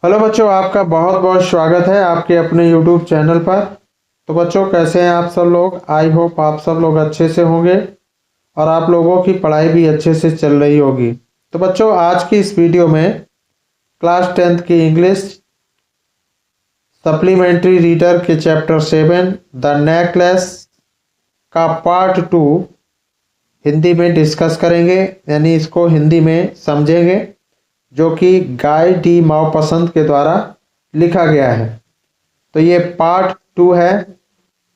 Hello बच्चों, आपका बहुत बहुत स्वागत है आपके अपने YouTube चैनल पर। तो बच्चों, कैसे हैं आप सब लोग? आई होप आप सब लोग अच्छे से होंगे और आप लोगों की पढ़ाई भी अच्छे से चल रही होगी। तो बच्चों, आज की इस वीडियो में क्लास 10th की इंग्लिश सप्लीमेंट्री रीडर के चैप्टर 7 द नेकलेस का पार्ट 2 हिंदी में डिस्कस करेंगे, यानी इसको हिंदी में समझेंगे, जो कि गाय डी मावपसंद के द्वारा लिखा गया है। तो ये पार्ट 2 है,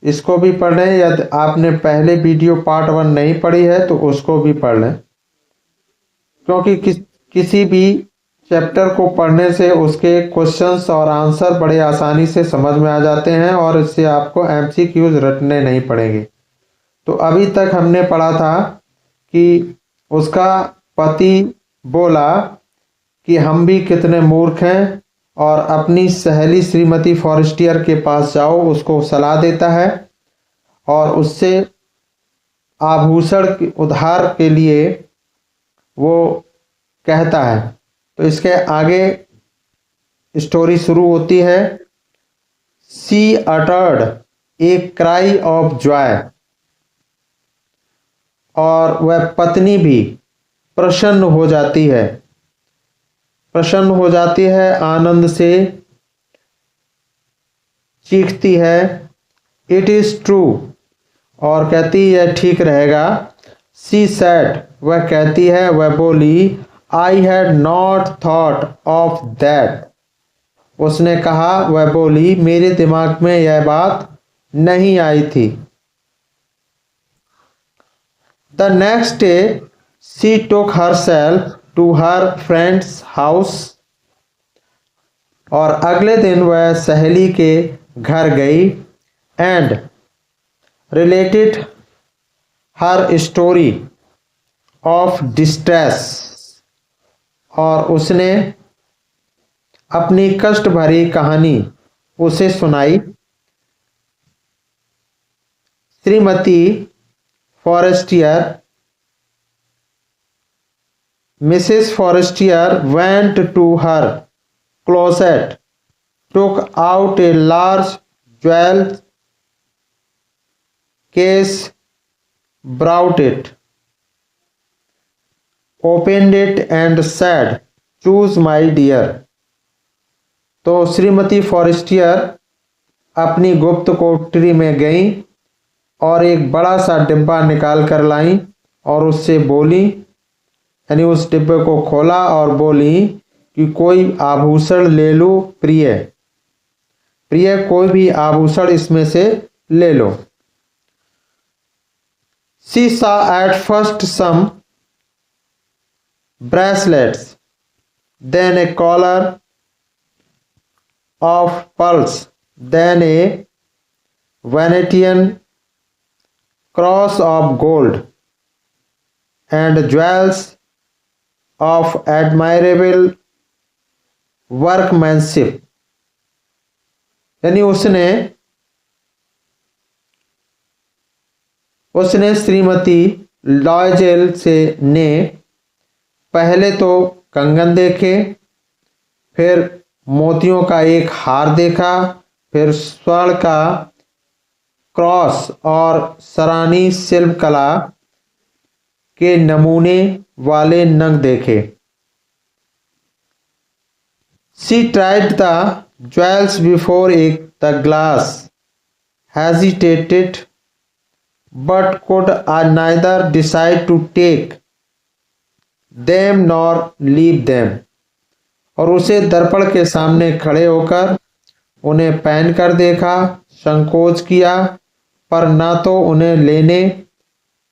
इसको भी पढ़ लें। यदि आपने पहले वीडियो पार्ट 1 नहीं पढ़ी है तो उसको भी पढ़ लें, क्योंकि किसी भी चैप्टर को पढ़ने से उसके क्वेश्चंस और आंसर बड़े आसानी से समझ में आ जाते हैं और इससे आपको एमसीक्यूज रटने नहीं पड़ेंगे। तो अभी तक हमने पढ़ा था कि उसका पति बोला कि हम भी कितने मूर्ख हैं और अपनी सहेली श्रीमती फॉरेस्टियर के पास जाओ, उसको सलाह देता है और उससे आभूषण उधार के लिए वो कहता है। तो इसके आगे स्टोरी शुरू होती है। She uttered a cry of Joy, और वह पत्नी भी प्रसन्न हो जाती है, आनंद से चीखती है। इट इज ट्रू, और कहती है ठीक रहेगा। सी सेड, वह कहती है, वह बोली, I had not thought of that, उसने कहा, वह बोली, मेरे दिमाग में यह बात नहीं आई थी। The next day she took herself to her friend's house, और अगले दिन वह सहेली के घर गई। And related her story of distress, और उसने अपनी कष्ट भरी कहानी उसे सुनाई। श्रीमती Forestier, Mrs Forestier went to her closet, took out a large jewel case, brought it, opened it and said, choose my dear। तो श्रीमती फॉरेस्टियर अपनी गुप्त कोठरी में गई और एक बड़ा सा डिब्बा निकाल कर लाई और उससे बोली, यानी उस डिब्बे को खोला और बोली कि कोई आभूषण ले लो प्रिय, कोई भी आभूषण इसमें से ले लो। She saw at first some bracelets, then a collar of pearls, then a Venetian cross of gold, and jewels of admirable workmanship. यानी उसने श्रीमती लॉयजेल से ने पहले तो कंगन देखे, फिर मोतियों का एक हार देखा, फिर स्वर्ण का क्रॉस और सरानी शिल्प कला के नमूने वाले नग देखे। She tried the jewels before the glass, hesitated, but could neither decide to take them nor leave them। और उसे दर्पण के सामने खड़े होकर उन्हें पहन कर देखा, संकोच किया, पर ना तो उन्हें लेने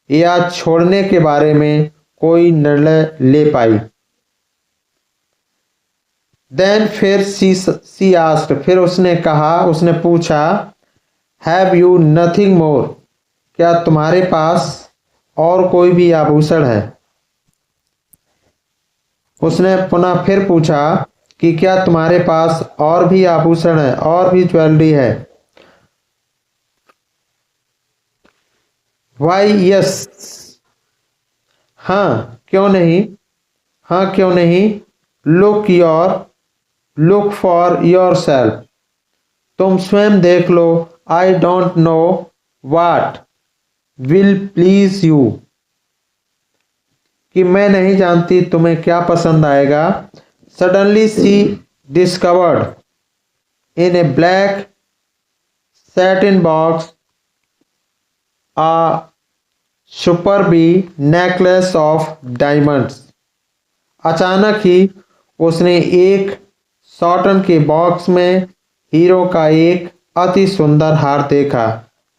या छोड़ने के बारे में कोई निर्णय ले पाई। देन फिर सी आस्क्ड, फिर उसने कहा, उसने पूछा, हैव यू नथिंग मोर, क्या तुम्हारे पास और कोई भी आभूषण है? उसने पुनः फिर पूछा कि क्या तुम्हारे पास और भी आभूषण है, और भी ज्वेलरी है? वाई यस, हाँ क्यों नहीं, look your look for your self, तुम स्वयं देख लो। I don't know what will please you, कि मैं नहीं जानती तुम्हें क्या पसंद आएगा। Suddenly she discovered in a black satin box a superb necklace of diamonds। अचानक ही उसने एक सॉटन के बॉक्स में हीरो का एक अति सुंदर हार देखा।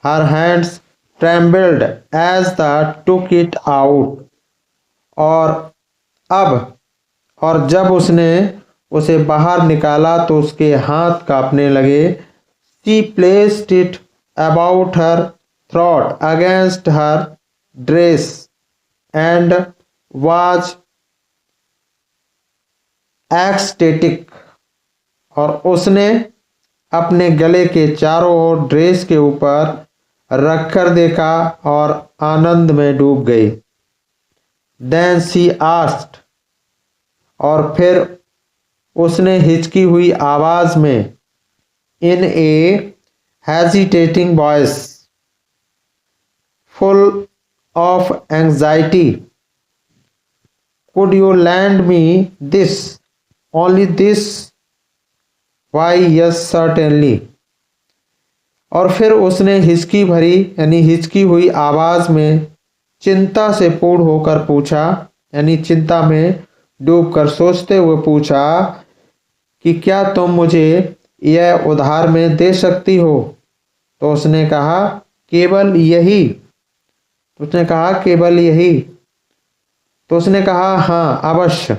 Her hands trembled as the took it out, और अब और जब उसने उसे बाहर निकाला तो उसके हाथ कांपने लगे। She placed it about her throat against her dress and was ecstatic, और उसने अपने गले के चारों ओर ड्रेस के ऊपर रखकर देखा और आनंद में डूब गई। Then she asked, और फिर उसने हिचकी हुई आवाज में in a hesitating voice full of anxiety, could you lend me this, only this? Why yes certainly। और फिर उसने हिचकी भरी यानी हिचकी हुई आवाज में चिंता से पूर्ण होकर पूछा, यानी चिंता में डूबकर सोचते हुए पूछा कि क्या तुम मुझे यह उधार में दे सकती हो। तो उसने कहा केवल यही। तो उसने कहा हाँ अवश्य।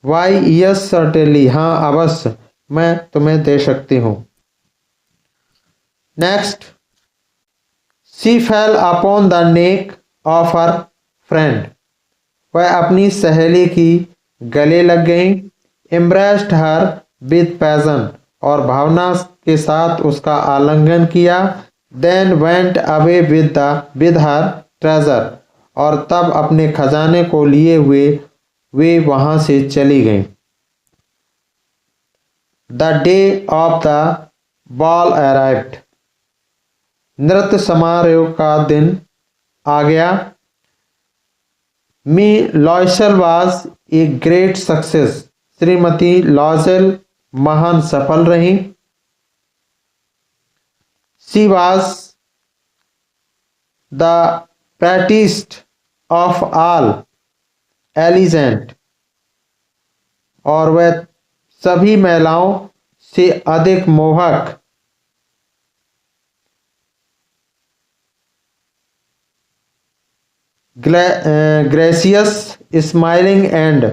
वाई यस सर्टेनली, हाँ अवश्य मैं तुम्हें दे सकती हूँ। Next, she fell upon the neck of her friend, वह अपनी सहेली की गले लग गई। एम्ब्रेस्ड हर विद पैशन, और भावना के साथ उसका आलिंगन किया। Then went away with her treasure, और तब अपने खजाने को लिए हुए वे वहां से चली गईं। The day of the ball arrived, नृत्य समारोह का दिन आ गया। Mme Loisel was a great success, श्रीमती लॉयसल महान सफल रही। She was the prettiest of all elegant, और वह सभी महिलाओं से अधिक मोहक। Gracious smiling and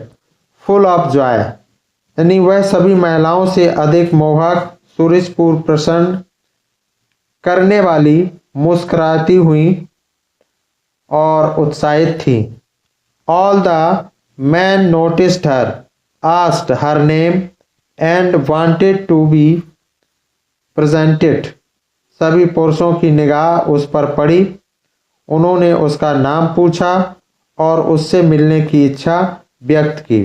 full of joy, यानी वह सभी महिलाओं से अधिक मोहक, सूरजपूर प्रसन्न करने वाली, मुस्कुराती हुई और उत्साहित थी। All the men noticed her, asked her name and wanted to be presented, सभी पुरुषों की निगाह उस पर पड़ी। उन्होंने उसका नाम पूछा और उससे मिलने की इच्छा व्यक्त की।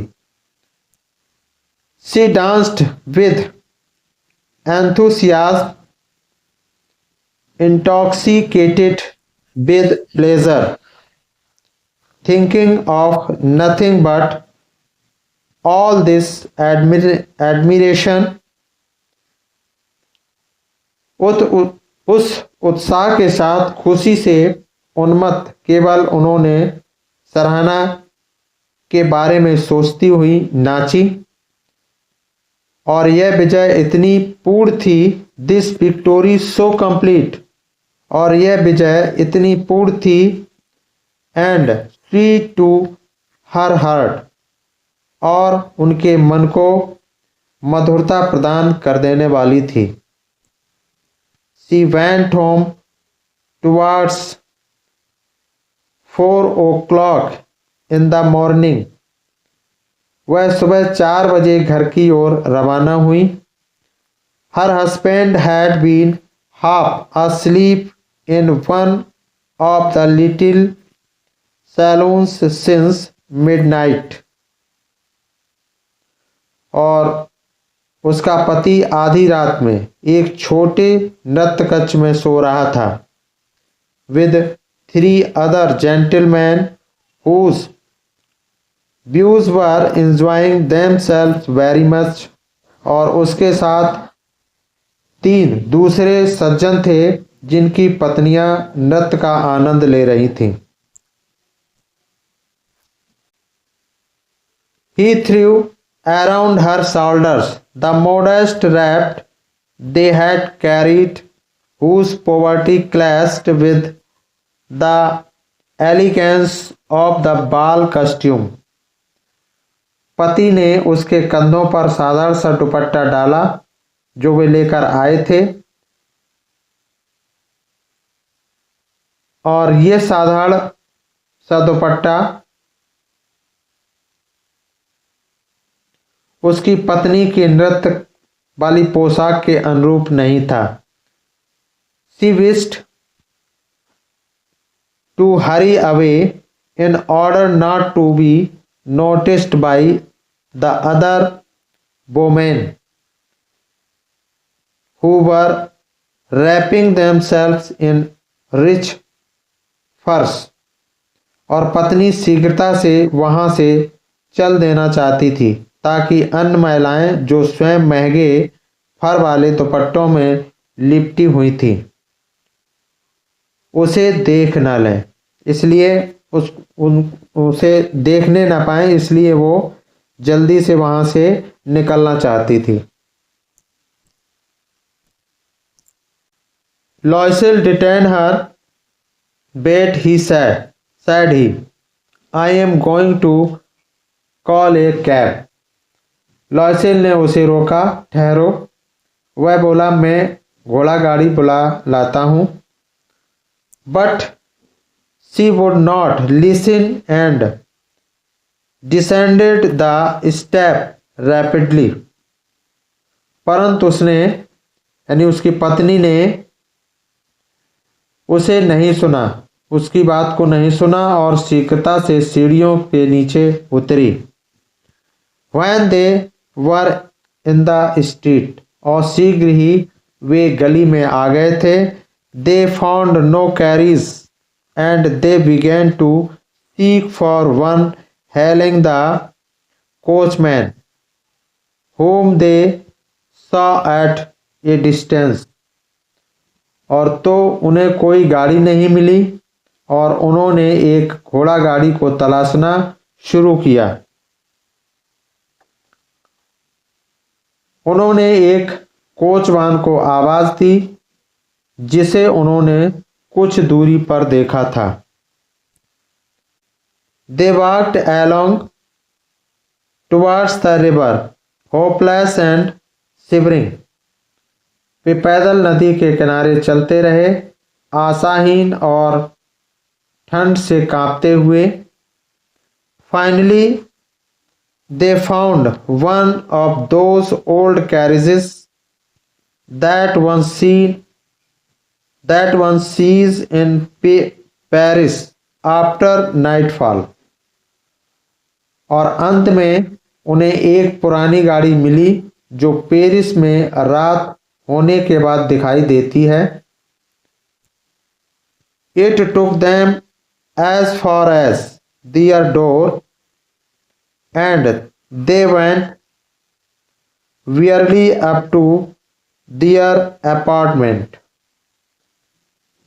She danced with enthusiasm, intoxicated with pleasure, thinking of nothing but all this admiration। उस उत्साह के साथ खुशी से उन्मत्त केवल उन्होंने सराहना के बारे में सोचती हुई नाची। और यह विजय इतनी पूर्ण थी, दिस विक्टोरी सो कंप्लीट, और यह विजय इतनी पूर्ण थी, and sweet to her heart, और उनके मन को मधुरता प्रदान कर देने वाली थी। She went home towards 4 o'clock in the morning, वह सुबह 4 बजे घर की ओर रवाना हुई। Her husband had been half asleep in one of the little saloons since midnight, और उसका पति आधी रात में एक छोटे नृत्य कक्ष में सो रहा था with three other gentlemen whose views were enjoying themselves very much, और उसके साथ तीन दूसरे सज्जन थे जिनकी पत्नियां नृत्य का आनंद ले रही थीं। He threw around her shoulders the modest wrap they had carried, whose poverty clashed with the elegance of the ball costume. पति ने उसके कंधों पर साधारण सा दुपट्टा डाला जो वे लेकर आए थे, और ये साधारण सा दुपट्टा उसकी पत्नी के नृत्य वाली पोशाक के अनुरूप नहीं था। She wished to hurry away in order not to be noticed by the other women who were wrapping themselves in rich furs, और पत्नी शीघ्रता से वहां से चल देना चाहती थी ताकि अन्य महिलाएं जो स्वयं महंगे फर वाले दुपट्टों में लिपटी हुई थी उसे देख न लें, इसलिए उसे देखने न पाए, इसलिए वो जल्दी से वहां से निकलना चाहती थी। Loisel detained her, but he said he, I am going to call a cab. Loisel ने उसे रोका, ठहरो। वह बोला, मैं घोड़ा गाड़ी बुला लाता हूं। But she would not listen and descended the step rapidly. परंतु उसने यानी उसकी पत्नी ने उसे नहीं सुना, उसकी बात को नहीं सुना और शीघ्रता से सीढ़ियों के नीचे उतरी। When they were in the street, और शीघ्र ही वे गली में आ गए थे। They found no carriage and they began to seek for one, hailing the coachman whom they saw at a distance. और तो उन्हें कोई गाड़ी नहीं मिली और उन्होंने एक घोड़ा गाड़ी को तलाशना शुरू किया। उन्होंने एक कोचवान को आवाज दी जिसे उन्होंने कुछ दूरी पर देखा था। They walked along towards the river, hopeless and shivering. वे पैदल नदी के किनारे चलते रहे, आशाहीन और ठंड से कांपते हुए। Finally, they found one of those old carriages that one sees in Paris after nightfall. और अंत में उन्हें एक पुरानी गाड़ी मिली जो पेरिस में रात होने के बाद दिखाई देती है। It took them as far as their door and they went wearily up to their apartment.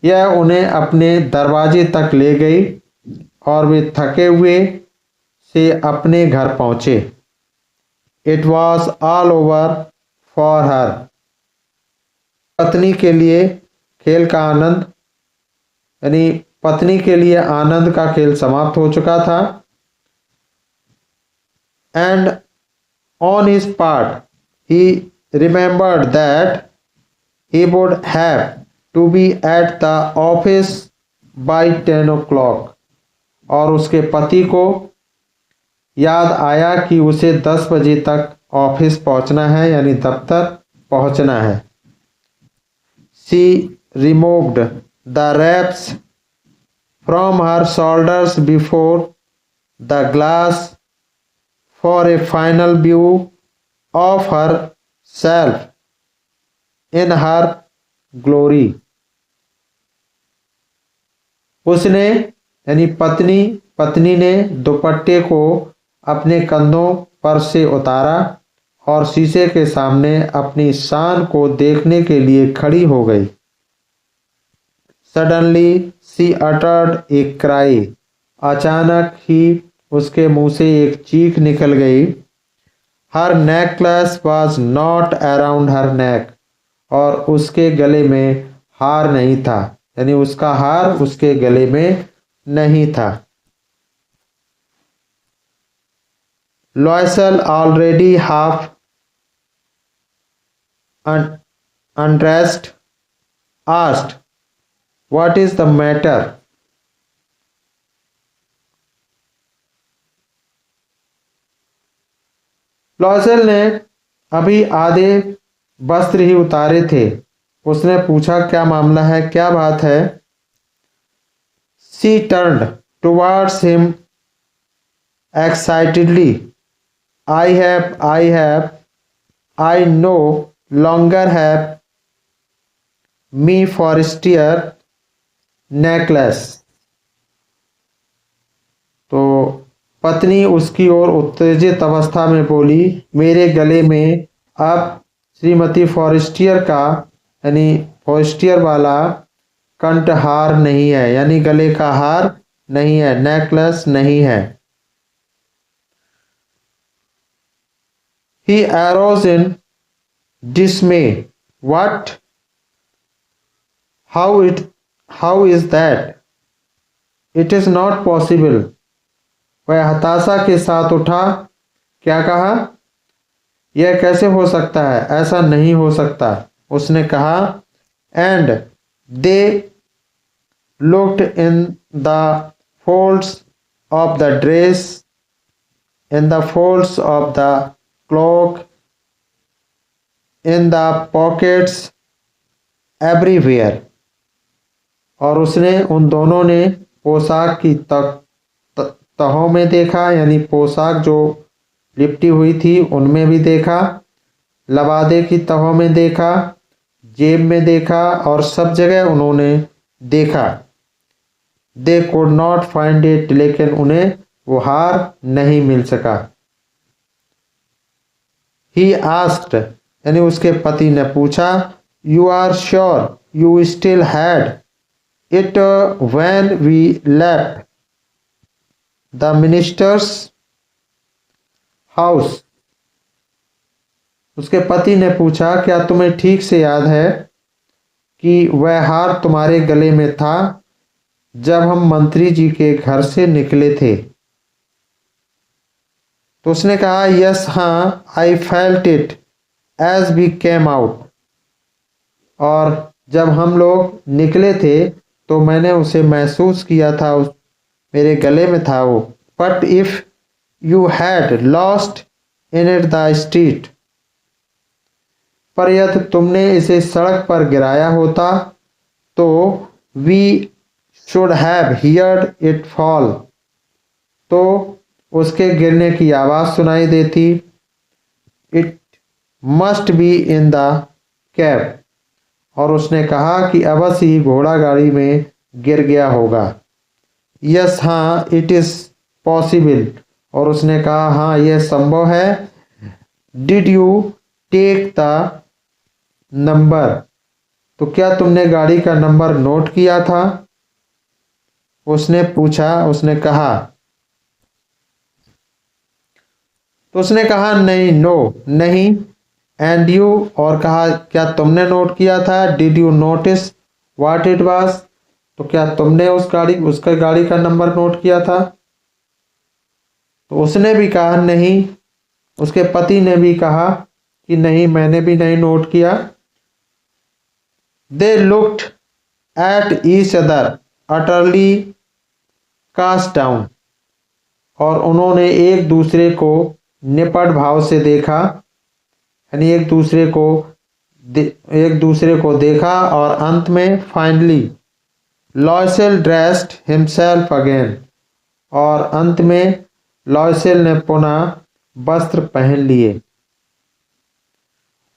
यह उन्हें अपने दरवाजे तक ले गई और वे थके हुए से अपने घर पहुंचे। It was all over for her. पत्नी के लिए खेल का आनंद यानी पत्नी के लिए आनंद का खेल समाप्त हो चुका था। And on his part, he remembered that he would have to be at the office by 10 o'clock. और उसके पति को याद आया कि उसे 10 बजे तक ऑफिस पहुंचना है यानी दफ्तर पहुंचना है। She removed the wraps from her shoulders before the glass for a final view of her self in her glory. उसने यानी पत्नी ने दुपट्टे को अपने कंधों पर से उतारा और शीशे के सामने अपनी शान को देखने के लिए खड़ी हो गई। Suddenly she uttered a cry. अचानक ही उसके मुंह से एक चीख निकल गई। Her necklace was not around her neck. और उसके गले में हार नहीं था, यानी उसका हार उसके गले में नहीं था। Loisel already half undressed asked, "What is the matter?" Loisel ने अभी आधे वस्त्र ही उतारे थे। उसने पूछा, क्या मामला है, क्या बात है? She turned towards him excitedly. I no longer have me Forestier necklace. तो पत्नी उसकी ओर उत्तेजित अवस्था में बोली, मेरे गले में अब श्रीमती फॉरेस्टियर का यानी फॉरेस्टियर वाला कंठहार नहीं है, यानी गले का हार नहीं है, नेकलेस नहीं है। He arose in dismay. What? How is that? It is not possible. वह हताशा के साथ उठा। क्या कहा? यह कैसे हो सकता है, ऐसा नहीं हो सकता, उसने कहा। And they looked in the folds of the dress, in the folds of the cloak, in the pockets, everywhere. और उसने उन दोनों ने पोशाक की तहों में देखा, यानी पोशाक जो लिपटी हुई थी उनमें भी देखा, लबादे की तहों में देखा, जेब में देखा, और सब जगह उन्होंने देखा। They could not find it, लेकिन उन्हें वो हार नहीं मिल सका। ही आस्क्ड, यानी उसके पति ने पूछा, you are sure you still had it when we left the minister's house? उसके पति ने पूछा, क्या तुम्हें ठीक से याद है कि वह हार तुम्हारे गले में था जब हम मंत्री जी के घर से निकले थे? तो उसने कहा, यस, हाँ, I felt it as we came out. और जब हम लोग निकले थे तो मैंने उसे महसूस किया था, मेरे गले में था वो। But if you had lost in it the street, पर यदि तुमने इसे सड़क पर गिराया होता तो we should have heard it fall, तो उसके गिरने की आवाज सुनाई देती। It must be in the cab. और उसने कहा कि अवश्य ही घोड़ा गाड़ी में गिर गया होगा। यस, हाँ, इट इज पॉसिबल। और उसने कहा, हाँ, यह संभव है। Did you take the number, तो क्या तुमने गाड़ी का नंबर नोट किया था? उसने पूछा, उसने कहा। तो उसने कहा, नहीं, नो, नहीं। एंड यू, और कहा, क्या तुमने नोट किया था? Did you notice what it was, तो क्या तुमने उसका गाड़ी का नंबर नोट किया था? तो उसने भी कहा, नहीं। उसके पति ने भी कहा कि नहीं, मैंने भी नहीं नोट किया। They looked at each other utterly cast down. और उन्होंने एक दूसरे को निपट भाव से देखा, यानी एक दूसरे को देखा। और अंत में finally Loisel dressed himself again. और अंत में लॉयसेल ने पुनः वस्त्र पहन लिए।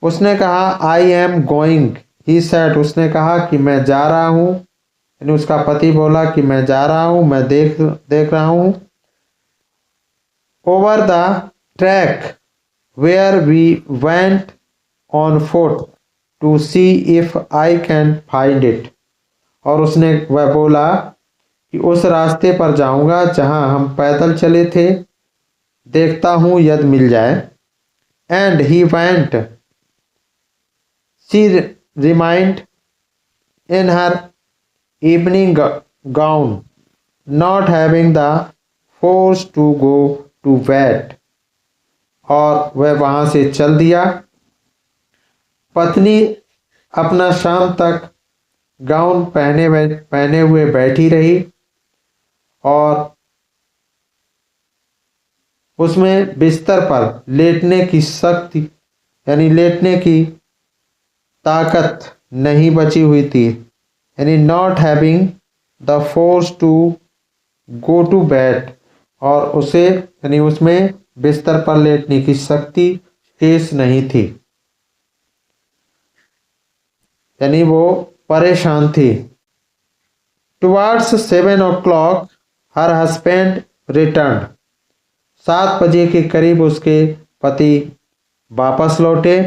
उसने कहा I am going, he said, उसने कहा कि मैं जा रहा हूँ, यानी उसका पति बोला कि मैं जा रहा हूँ, मैं देख देख रहा हूँ। Over the track where we went on foot to see if I can find it, और उसने वह बोला कि उस रास्ते पर जाऊंगा जहां हम पैदल चले थे, देखता हूं यदि मिल जाए। And he went, she remained in her evening gown, not having the force to go to bed, और वह वहां से चल दिया। पत्नी अपना शाम तक गाउन पहने हुए बैठी रही और उसमें बिस्तर पर लेटने की शक्ति, यानी लेटने की ताकत नहीं बची हुई थी, यानी not having the force to go to bed, और उसे यानी उसमें बिस्तर पर लेटने की शक्ति शेष नहीं थी, यानी वो परेशान थी। Towards 7 o'clock her husband return, 7 बजे के करीब उसके पति वापस लौटे।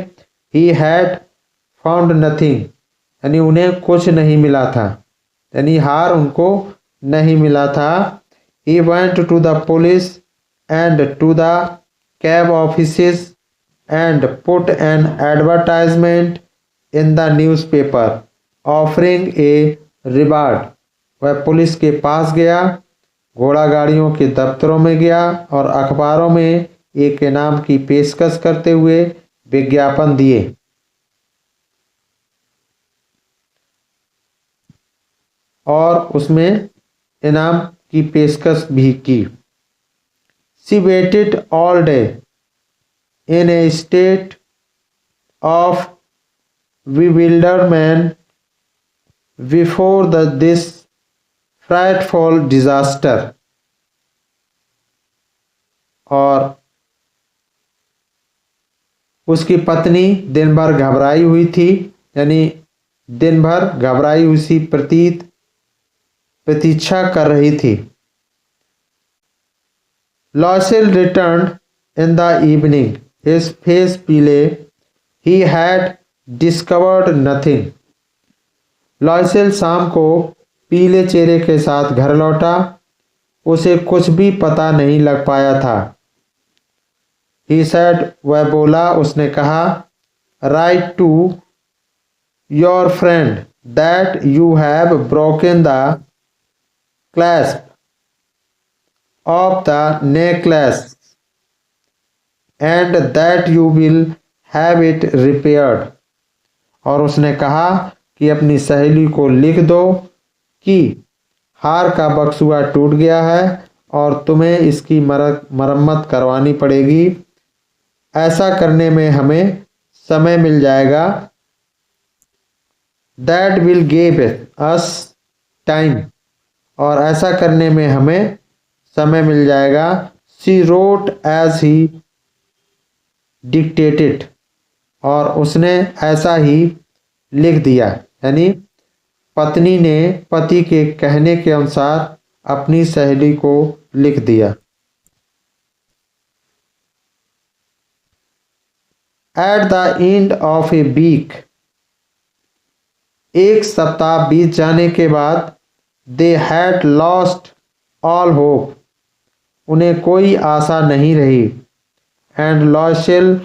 ही हैड फाउंड नथिंग, यानी उन्हें कुछ नहीं मिला था, यानी हार उनको नहीं मिला था। He went to the police and to the cab offices and put an advertisement in the newspaper offering a reward, वह पुलिस के पास गया, घोड़ा गाड़ियों के दफ्तरों में गया और अखबारों में एक इनाम की पेशकश करते हुए विज्ञापन दिए। और उसमें इनाम की पेशकश भी की। She weighted all day in A state of bewilderment before this frightful disaster, और उसकी पत्नी दिन भर घबराई हुई थी, यानी दिन भर घबराई हुई सी प्रतीक्षा कर रही थी। Loisel return in the evening, his face pale, he had discovered nothing. Loisel शाम को पीले चेहरे के साथ घर लौटा, उसे कुछ भी पता नहीं लग पाया था। ही सेड, वह बोला, उसने कहा, write to your friend that you have broken the clasp of the necklace and that you will have it repaired, और उसने कहा कि अपनी सहेली को लिख दो कि हार का बक्सुआ टूट गया है और तुम्हें इसकी मरम्मत करवानी पड़ेगी। ऐसा करने में हमें समय मिल जाएगा। That will give us time, और ऐसा करने में हमें समय मिल जाएगा। She wrote as he dictated, और उसने ऐसा ही लिख दिया, यानी पत्नी ने पति के कहने के अनुसार अपनी सहेली को लिख दिया। At the end of a week, एक सप्ताह बीत जाने के बाद, they had lost all hope, उन्हें कोई आशा नहीं रही। And Loisel,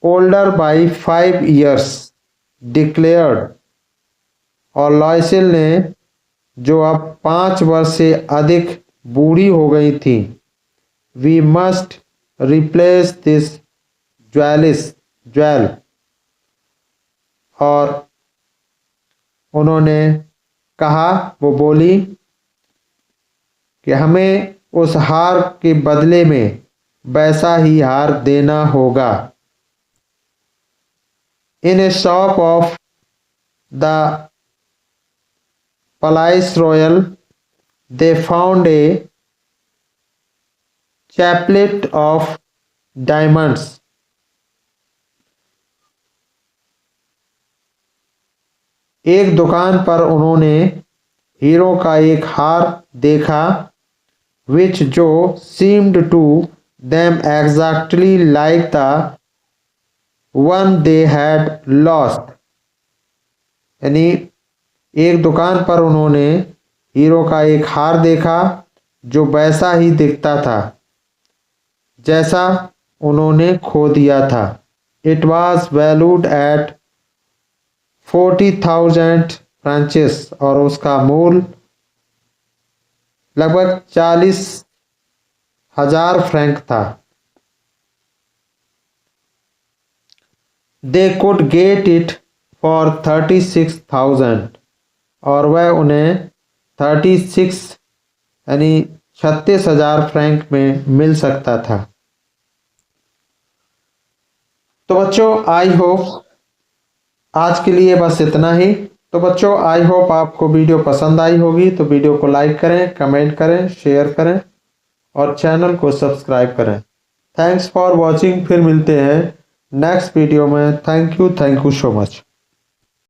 older by 5 years, declared, और लॉयसेल ने, जो अब 5 वर्ष से अधिक बूढ़ी हो गई थी, we must replace this jewel, और उन्होंने कहा, वो बोली कि हमें उस हार के बदले में वैसा ही हार देना होगा। In a shop of the Palais Royal, they found a chaplet of diamonds, एक दुकान पर उन्होंने हीरो का एक हार देखा which जो seemed to them exactly like the one they had lost। यानी एक दुकान पर उन्होंने हीरो का एक हार देखा जो वैसा ही दिखता था जैसा उन्होंने खो दिया था। It was valued at 40,000 francs और उसका मूल लगभग 40,000 फ्रैंक था। They could get it for 36,000 और वह उन्हें 36 यानी 36,000 फ्रैंक में मिल सकता था। तो बच्चों आई होप आज के लिए बस इतना ही। तो बच्चों आई होप आपको वीडियो पसंद आई होगी, तो वीडियो को लाइक करें, कमेंट करें, शेयर करें और चैनल को सब्सक्राइब करें। Thanks for watching. फिर मिलते हैं नेक्स्ट वीडियो में। Thank you so much.